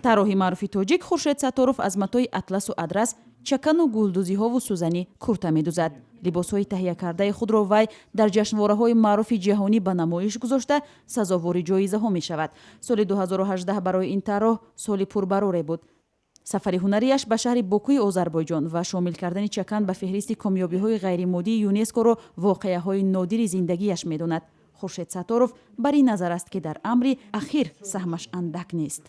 طراحی маъруфи тоҷик хуршед сатторов аз матои атласу адрас чакану гулдузиҳову сӯзанӣ курта медӯзад. либосҳои таҳия кардаи худро вай дар ҷашнвораҳои маъруфи ҷаҳонӣ ба намоиш гузошта сазовори ҷоизаҳо мешавад. соли 2018 барои ин тарроҳ соли пурбароре буд. сафари ҳунарияш ба шаҳри Бокуи Озарбойҷон ва шомил кардани чакан ба феҳристи комёбиҳои ғайримоддии ЮНЕСКО-ро воқеаҳои нодири зиндагиаш медонад. хуршед сатторов бар ин назар аст, ки дар амри ахир саҳмаш андак нест.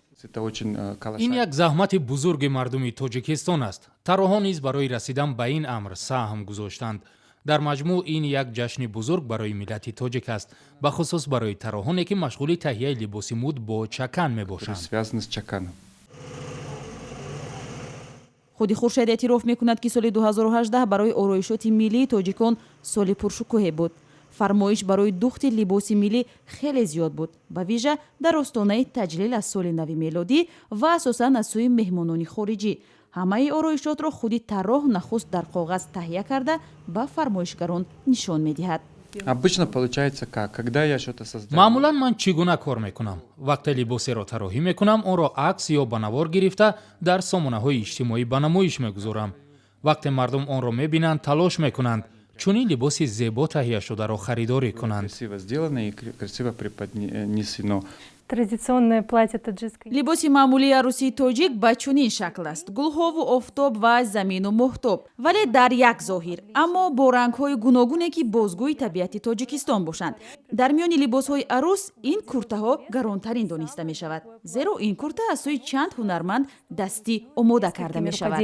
ин як заҳмати бузурги мардуми Тоҷикистон аст. тарроҳон низ барои расидан ба ин амр саҳм гузоштанд. дар маҷмӯъ ин як ҷашни бузург барои миллати тоҷик аст, ба хусус барои тарроҳоне ки машғули таҳияи либоси муд бо чакан мебошанд. худи хуршед эътироф мекунад, ки соли 2018 барои ороишоти миллии тоҷикон соли пуршукӯҳе буд. фармоиш барои духти либоси миллӣ хеле зиёд буд, ба вижа дар остонаи таҷлил аз соли нави мелодӣ ва асосан аз сӯи меҳмонони хориҷӣ. ҳамаи ороишотро худи тарроҳ нахуст дар коғаз таҳия карда ба фармоишгарон нишон медиҳад. маъмулан ман чӣ гуна кор мекунам? вақте либосеро тарроҳӣ мекунам, онро акс ё ба навор гирифта дар сомонаҳои иҷтимоӣ ба намоиш мегузорам. вақте мардум онро мебинанд, талош мекунанд чунин либоси зебо таҳияшударо харидорӣ кунанд. либоси маъмулии арӯсии тоҷик ба чунин шакл аст: гулҳову офтоб ва замину моҳтоб, вале дар як зоҳир, аммо бо рангҳои гуногуне ки бозгӯи табиати Тоҷикистон бошанд. дар миёни либосҳои арӯс ин куртаҳо гаронтарин дониста мешавад, зеро ин курта аз сӯи чанд ҳунарманд дастӣ омода карда мешавад.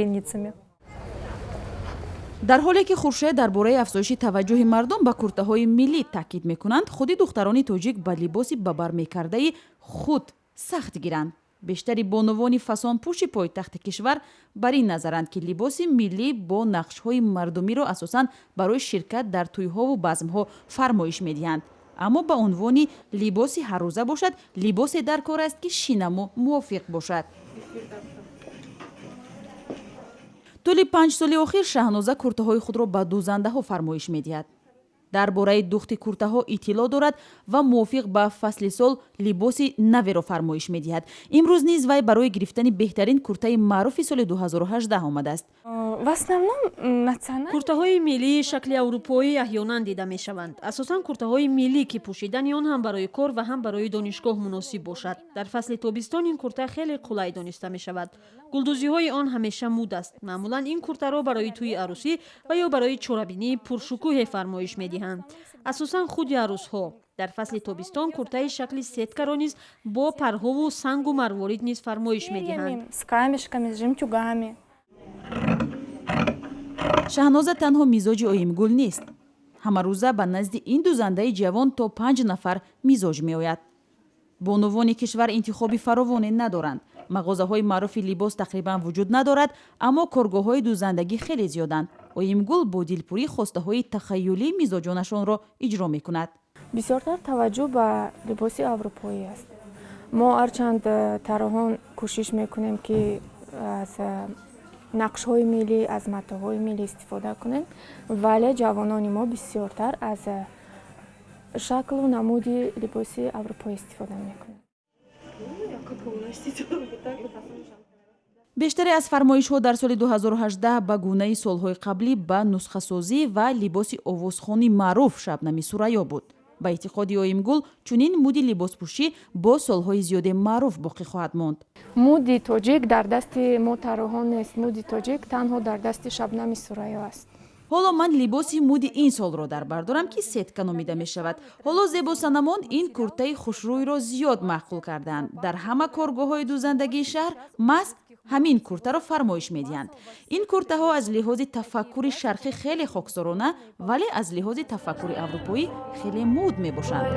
дар ҳоле ки хуршед дар бораи афзоиши таваҷҷӯҳи мардум ба куртаҳои миллӣ таъкид мекунанд, худи духтарони тоҷик ба либоси ба бар мекардаи худ сахт гиранд. бештари бонувони фасонпӯши пойтахти кишвар бар ин назаранд, ки либоси миллӣ бо нақшҳои мардумиро асосан барои ширкат дар тӯйҳову базмҳо фармоиш медиҳанд. аммо ба унвони либоси ҳаррӯза бошад, либосе дар кор аст, ки шинаму мувофиқ бошад. тӯли 5 соли охир шаҳноза куртаҳои худро ба дӯзандаҳо фармоиш медиҳад. дар бораи духти куртаҳо иттилоъ дорад ва мувофиқ ба фасли сол либоси наверо фармоиш медиҳад. имрӯз низ вай барои гирифтани беҳтарин куртаи маъруфи соли 2018 омадааст. куртаҳои миллии шакли аврупоӣ аҳёнан дида мешаванд. асосан куртаҳои миллӣ ки пӯшидани он ҳам барои кор ва ҳам барои донишгоҳ муносиб бошад. дар фасли тобистон ин курта хеле қулай дониста мешавад. гулдузиҳои он ҳамеша муд аст. маъмулан ин куртаро барои тӯи арӯсӣ ва ё барои чорабинии пуршукӯҳе фармоиш медиҳанд. асосан худи арӯсҳо. дар фасли тобистон куртаи шакли сеткаро низ бо парҳову сангу марворид низ фармоиш медиҳанд. шаҳноза танҳо мизоҷи оимгул нест. ҳамарӯза ба назди ин дӯзандаи ҷавон то 5 нафар мизоҷ меояд. бонувони кишвар интихоби фаровоне надоранд. мағозаҳои маъруфи либос тақрибан вуҷуд надорад, аммо коргоҳҳои дӯзандагӣ хеле зиёданд. оимгул бо дилпурӣ хостаҳои тахайюлии мизоҷонашонро иҷро мекунад. бисёртар таваҷҷӯҳ ба либоси аврупоӣ аст. мо ҳарчанд тарроҳон кӯшиш мекунем ки аз нақшҳои миллӣ, аз матоъҳои миллӣ истифода кунем, вале ҷавонони мо бисёртар аз шаклу намуди либоси аврупоӣ истифода мекунем. бештаре аз фармоишҳо дар соли 2018 ба гунаи солҳои қаблӣ ба нусхасозӣ ва либоси овозхони маъруф Шабнами Сурайё буд. ба эътиқоди оимгул чунин муди либоспӯшӣ бо солҳои зиёде маъруф боқӣ хоҳад монд. муди тоҷик дар дасти мо тарроҳон нест. муди тоҷик танҳо дар дасти Шабнами Сурайё аст. ҳоло ман либоси муди ин солро дар бар дорам, ки сетка номида мешавад. ҳоло зебосанамон ин куртаи хушрӯйро зиёд маъқул кардаанд. дар ҳама коргоҳҳои дӯзандагии шаҳр маҳз ҳамин куртаро фармоиш медиҳанд. ин куртаҳо аз лиҳози тафаккури шарқӣ хеле хоксорона, вале аз лиҳози тафаккури аврупоӣ хеле муд мебошанд.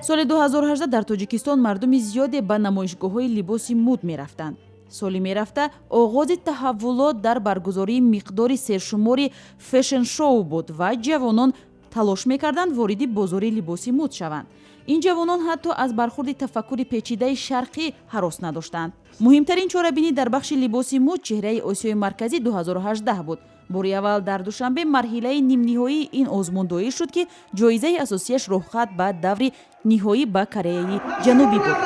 соли 2018 дар Тоҷикистон мардуми зиёде ба намоишгоҳҳои либоси муд мерафтанд. соли мерафта оғози таҳаввулот дар баргузории миқдори сершумори фэшн-шоу буд ва ҷавонон талош мекарданд вориди бозори либоси муд шаванд. ин ҷавонон ҳатто аз бархурди тафаккури печидаи шарқӣ ҳарос надоштанд. муҳимтарин чорабинӣ дар бахши либоси муд чеҳраи Осиёи Марказӣ 2018 буд. бори аввал дар душанбе марҳилаи нимниҳоии ин озмундоӣ шуд ки ҷоизаи асосияш роҳхат ба даври ниҳоӣ ба Кореяи Ҷанубӣ буд.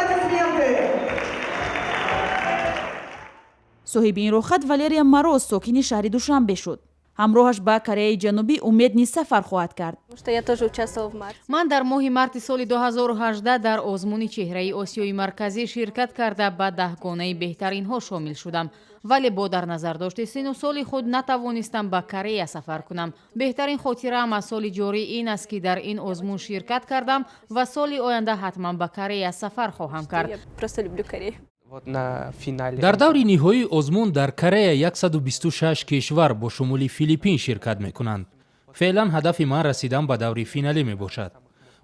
соҳиби ин роҳхат Валерия Мороз сокини шаҳри Душанбе шуд. ҳамроҳаш ба Кореяи Ҷанубӣ умед низ сафар хоҳад кард. ман дар моҳи марти соли 2018 дар озмуни чеҳраи Осиёи марказӣ ширкат карда ба 10 гонаи беҳтаринҳо шомил шудам, вале бо дар назар дошти сину соли худ натавонистам ба Корея сафар кунам. беҳтарин хотираам аз соли ҷорӣ ин аст ки дар ин озмун ширкат кардам ва соли оянда ҳатман ба Корея сафар хоҳам кард. дар даври ниҳоии озмун дар Корея 126 кишвар бо шумули Филиппин ширкат мекунанд. феълан ҳадафи ман расидан ба даври финалӣ мебошад.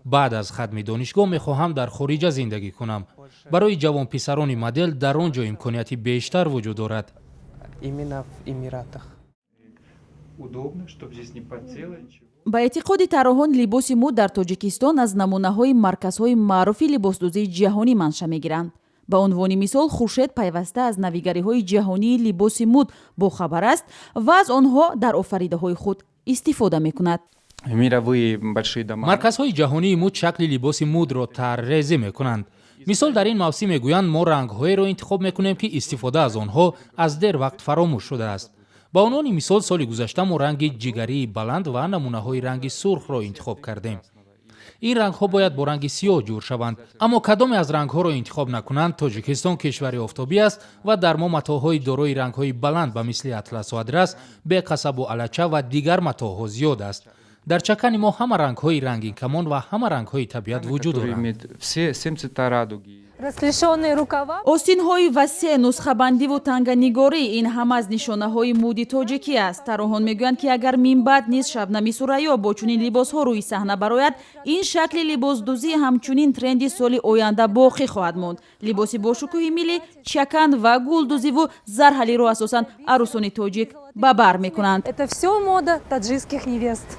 баъд аз хатми донишгоҳ мехоҳам дар хориҷа зиндагӣ кунам. барои ҷавонписарони модел дар он ҷо имконияти бештар вуҷуд дорад. ба эътиқоди тарроҳон либоси мӯд дар Тоҷикистон аз намунаҳои марказҳои маъруфи либосдӯзии ҷаҳонӣ манша мегиранд. ба унвони мисол Хуршед пайваста аз навигариҳои ҷаҳонии либоси мӯд бохабар аст ва аз онҳо дар офаридаҳои худ истифода мекунад. марказҳои ҷаҳонии мӯд шакли либоси мӯдро таррезӣ мекунанд. мисол дар ин мавсим мегӯянд мо рангҳоеро интихоб мекунем ки истифода аз онҳо аз дер вақт фаромӯш шудааст. ба унвони мисол соли гузашта мо ранги ҷигарии баланд ва намунаҳои ранги сурхро интихоб кардем. ин рангҳо бояд бо ранги сиёҳ ҷур шаванд, аммо кадоме аз рангҳоро интихоб накунанд, Тоҷикистон кишвари офтобӣ аст ва дар мо матоъҳои дорои рангҳои баланд ба мисли атласу адрас, беқасабу алача ва дигар матоъҳо зиёд аст. дар чакани мо ҳама рангҳои рангинкамон ва ҳама рангҳои табиат вуҷуд доранд. остинҳои васеъ, нусхабандиву танганигорӣ ин ҳама аз нишонаҳои мӯди тоҷикӣ аст. тарроҳон мегӯянд ки агар минбаъд низ Шабнами Сурайё бо чунин либосҳо рӯи саҳна барояд, ин шакли либосдӯзӣ ҳамчунин тренди соли оянда боқӣ хоҳад монд. либоси бошукӯҳи миллӣ, чакан ва гулдӯзиву зарҳалиро асосан арӯсони тоҷик ба бар мекунанд. Это всё мода таджикских невест.